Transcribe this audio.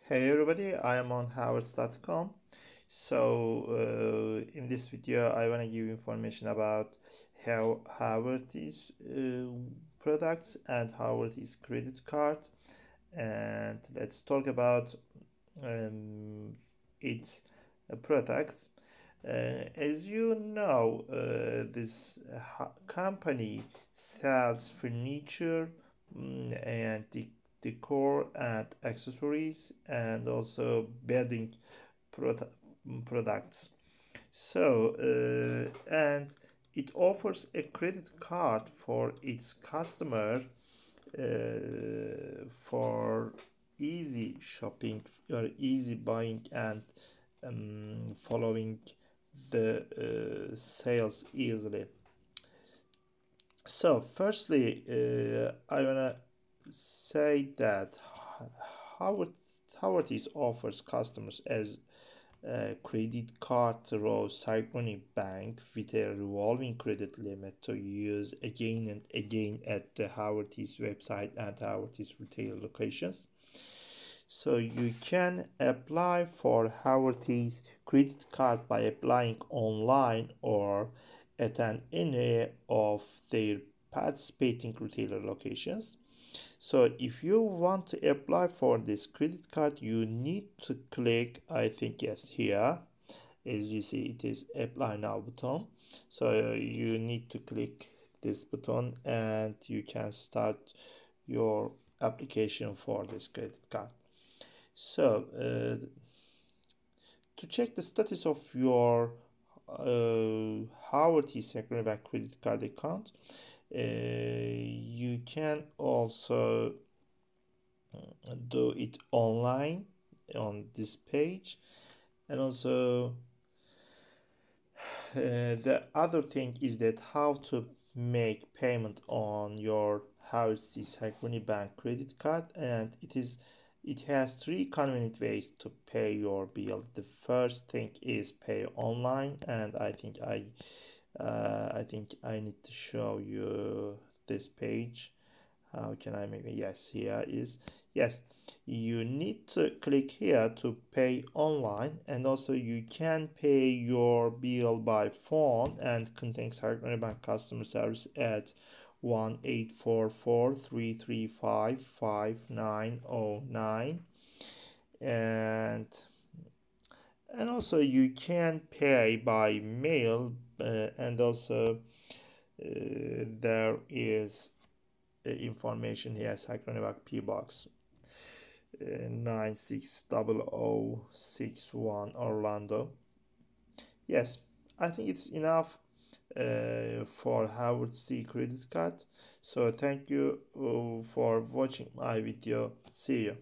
Hey everybody, I am on Haverty.com. In this video, I want to give information about how Haverty's products and Haverty's credit card, and let's talk about its products. As you know, this company sells furniture and decor and accessories and also bedding produ products. And it offers a credit card for its customer for easy shopping or easy buying and following the sales easily. So firstly, I wanna say that Howard Haverty's offers customers as a credit card through Synchrony Bank with a revolving credit limit to use again and again at the Haverty's website and Haverty's retail locations. So you can apply for Haverty's credit card by applying online or at any of their participating retailer locations. So if you want to apply for this credit card, you need to click, I think, yes, here. As you see, it is apply now button. So you need to click this button and you can start your application for this credit card. So to check the status of your Haverty Synchrony Bank credit card account, you can also do it online on this page, and also the other thing is that how to make payment on your Haverty Synchrony Bank credit card, and it has three convenient ways to pay your bill. The first thing is pay online, and I think I need to show you this page. How can I make it? Yes, here is, yes, you need to click here to pay online, and also you can pay your bill by phone and contact Synchrony Bank customer service at 1-844-335-5909, and also you can pay by mail, and also there is information here, Synchrony Bank P Box 960061 Orlando. Yes, I think it's enough for Haverty credit card. So thank you for watching my video. See you.